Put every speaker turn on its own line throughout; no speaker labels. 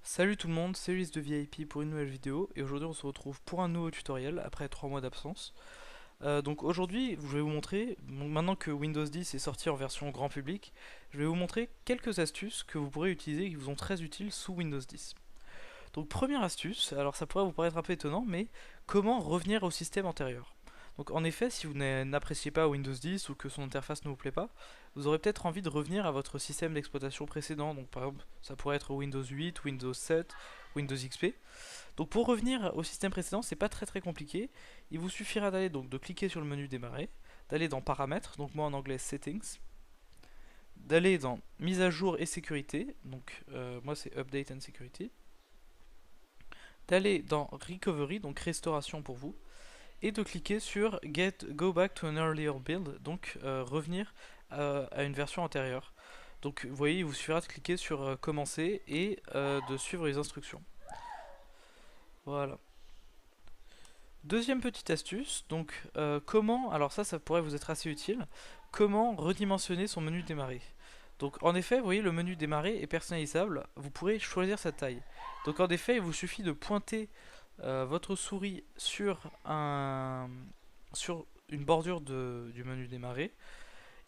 Salut tout le monde, c'est Ulysse de VIP pour une nouvelle vidéo et aujourd'hui on se retrouve pour un nouveau tutoriel après 3 mois d'absence. Donc aujourd'hui je vais vous montrer, maintenant que Windows 10 est sorti en version grand public, je vais vous montrer quelques astuces que vous pourrez utiliser et qui vous sont très utiles sous Windows 10. Donc première astuce, alors ça pourrait vous paraître un peu étonnant, mais comment revenir au système antérieur. Donc en effet, si vous n'appréciez pas Windows 10 ou que son interface ne vous plaît pas, vous aurez peut-être envie de revenir à votre système d'exploitation précédent. Donc par exemple, ça pourrait être Windows 8, Windows 7, Windows XP. Donc pour revenir au système précédent, c'est pas très compliqué. Il vous suffira d'aller donc de cliquer sur le menu démarrer, d'aller dans paramètres, donc moi en anglais settings, d'aller dans mise à jour et sécurité, donc moi c'est update and security, d'aller dans recovery, donc restauration pour vous, et de cliquer sur Go back to an earlier build, donc revenir à une version antérieure. Donc vous voyez, il vous suffira de cliquer sur commencer et de suivre les instructions. Voilà. Deuxième petite astuce, donc comment, alors ça pourrait vous être assez utile, comment redimensionner son menu démarrer. Donc en effet, vous voyez, le menu démarrer est personnalisable, vous pourrez choisir sa taille. Donc en effet, il vous suffit de pointer votre souris sur une bordure du menu démarrer,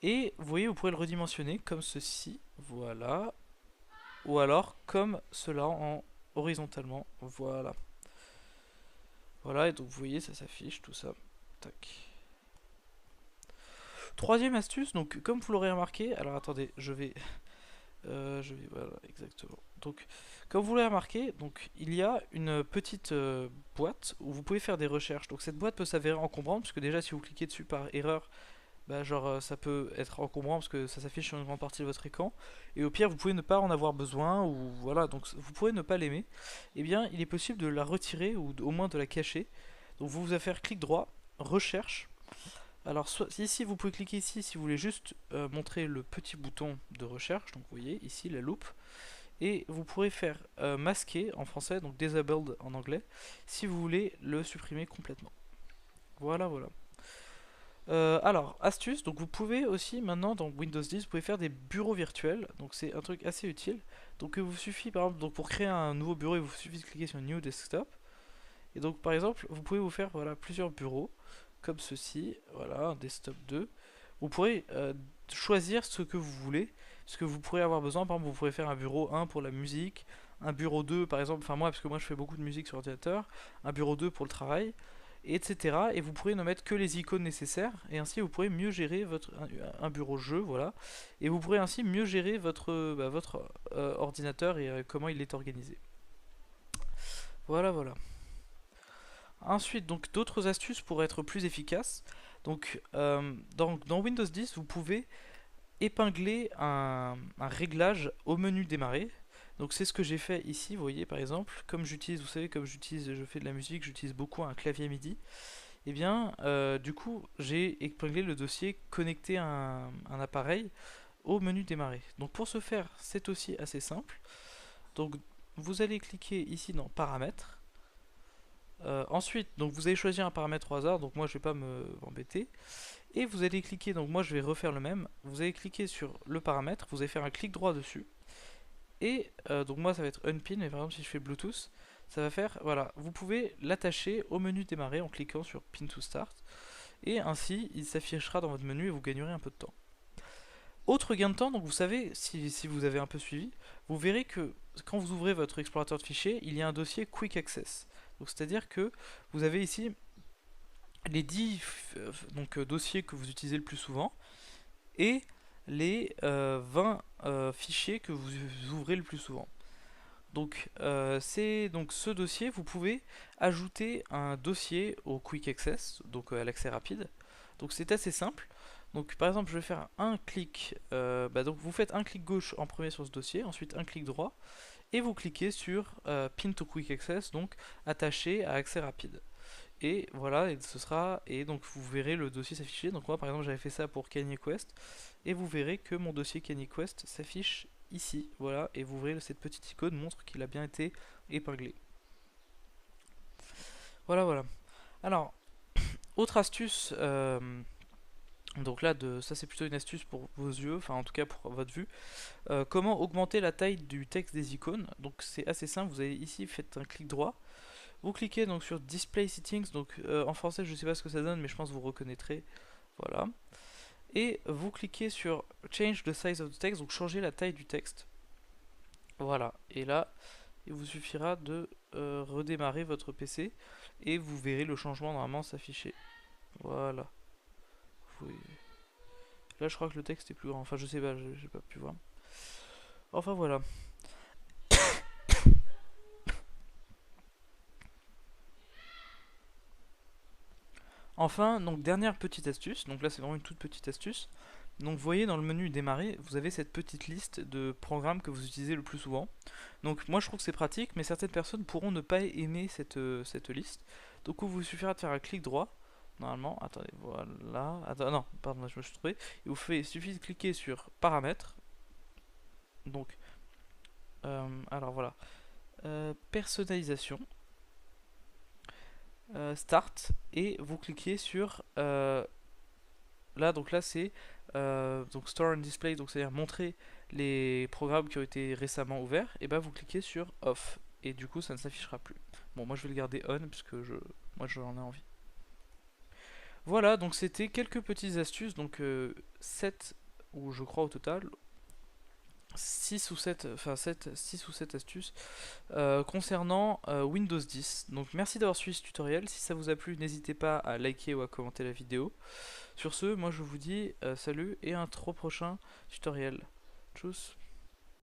et vous voyez, vous pourrez le redimensionner comme ceci, voilà, ou alors comme cela en horizontalement, voilà. Voilà, et donc vous voyez, ça s'affiche, tout ça. Tac. Troisième astuce, donc comme vous l'aurez remarqué, alors attendez, voilà, exactement. Donc, comme vous l'avez remarqué, donc il y a une petite boîte où vous pouvez faire des recherches. Donc cette boîte peut s'avérer encombrante, puisque déjà si vous cliquez dessus par erreur, bah, genre ça peut être encombrant parce que ça s'affiche sur une grande partie de votre écran. Et au pire, vous pouvez ne pas en avoir besoin, ou voilà, donc vous pouvez ne pas l'aimer. Eh bien, il est possible de la retirer ou au moins de la cacher. Donc vous allez faire clic droit, recherche. Alors ici vous pouvez cliquer ici si vous voulez juste montrer le petit bouton de recherche, donc vous voyez ici la loupe, et vous pourrez faire masquer en français, donc disabled en anglais, si vous voulez le supprimer complètement. Voilà, voilà. Alors, astuce, donc vous pouvez aussi maintenant dans Windows 10, vous pouvez faire des bureaux virtuels, donc c'est un truc assez utile. Donc il vous suffit par exemple, donc pour créer un nouveau bureau, il vous suffit de cliquer sur New Desktop, et donc par exemple, vous pouvez vous faire voilà, plusieurs bureaux, comme ceci, voilà, un desktop 2. Vous pourrez choisir ce que vous voulez, ce que vous pourrez avoir besoin. Par exemple, vous pourrez faire un bureau 1 pour la musique, un bureau 2 par exemple, enfin moi, parce que moi je fais beaucoup de musique sur ordinateur, un bureau 2 pour le travail, etc. Et vous pourrez ne mettre que les icônes nécessaires, et ainsi vous pourrez mieux gérer un bureau jeu, voilà. Et vous pourrez ainsi mieux gérer votre ordinateur et comment il est organisé. Voilà, voilà. Ensuite, donc d'autres astuces pour être plus efficace. Donc, dans Windows 10, vous pouvez épingler un réglage au menu démarrer. Donc c'est ce que j'ai fait ici, vous voyez par exemple, comme j'utilise, vous savez, je fais de la musique, j'utilise beaucoup un clavier MIDI. Et bien, du coup, j'ai épinglé le dossier connecter un appareil au menu démarrer. Donc pour ce faire, c'est aussi assez simple. Donc vous allez cliquer ici dans paramètres. Ensuite, donc vous allez choisir un paramètre au hasard, donc moi je vais pas m'embêter. Et vous allez cliquer, donc moi je vais refaire le même. Vous allez cliquer sur le paramètre, vous allez faire un clic droit dessus. Et donc moi ça va être unpin, mais par exemple si je fais Bluetooth, ça va faire, voilà, vous pouvez l'attacher au menu démarrer en cliquant sur pin to start. Et ainsi il s'affichera dans votre menu et vous gagnerez un peu de temps. Autre gain de temps, donc vous savez, si vous avez un peu suivi, vous verrez que quand vous ouvrez votre explorateur de fichiers, il y a un dossier Quick Access. Donc c'est-à-dire que vous avez ici les 10 dossiers que vous utilisez le plus souvent et les 20 fichiers que vous ouvrez le plus souvent. Donc, c'est donc ce dossier, vous pouvez ajouter un dossier au Quick Access, donc à l'accès rapide. Donc c'est assez simple. Donc par exemple, je vais faire un clic. Donc vous faites un clic gauche en premier sur ce dossier, ensuite un clic droit, et vous cliquez sur Pin to Quick Access, donc attaché à accès rapide. Et voilà, et donc vous verrez le dossier s'afficher. Donc moi par exemple j'avais fait ça pour Kanye Quest, et vous verrez que mon dossier Kanye Quest s'affiche ici, voilà, et vous verrez cette petite icône montre qu'il a bien été épinglé. Voilà, voilà. Alors, autre astuce Donc là, ça c'est plutôt une astuce pour vos yeux, enfin en tout cas pour votre vue. Comment augmenter la taille du texte des icônes? Donc c'est assez simple, vous avez ici, faites un clic droit. Vous cliquez donc sur Display Settings, donc en français je sais pas ce que ça donne, mais je pense que vous reconnaîtrez. Voilà. Et vous cliquez sur Change the size of the text, donc changer la taille du texte. Voilà. Et là, il vous suffira de redémarrer votre PC et vous verrez le changement normalement s'afficher. Voilà. Là, je crois que le texte est plus grand. Enfin, je sais pas, j'ai pas pu voir. Enfin, voilà. Enfin, donc dernière petite astuce, donc là c'est vraiment une toute petite astuce. Donc vous voyez dans le menu démarrer, vous avez cette petite liste de programmes que vous utilisez le plus souvent. Donc moi je trouve que c'est pratique, mais certaines personnes pourront ne pas aimer cette liste. Donc il vous suffira de faire un clic droit, normalement, attendez, voilà, attends, non, pardon, je me suis trompé. Il suffit de cliquer sur paramètres, donc, alors voilà, personnalisation, start, et vous cliquez sur là, donc là c'est donc Store and Display, donc c'est-à-dire montrer les programmes qui ont été récemment ouverts, et ben vous cliquez sur Off, et du coup ça ne s'affichera plus. Bon, moi je vais le garder On, puisque moi j'en ai envie. Voilà, donc c'était quelques petites astuces, donc 7, ou je crois au total, 6 ou 7, enfin 7, 6 ou 7 astuces concernant Windows 10. Donc merci d'avoir suivi ce tutoriel, si ça vous a plu n'hésitez pas à liker ou à commenter la vidéo. Sur ce, moi je vous dis salut et un trop prochain tutoriel. Tchuss.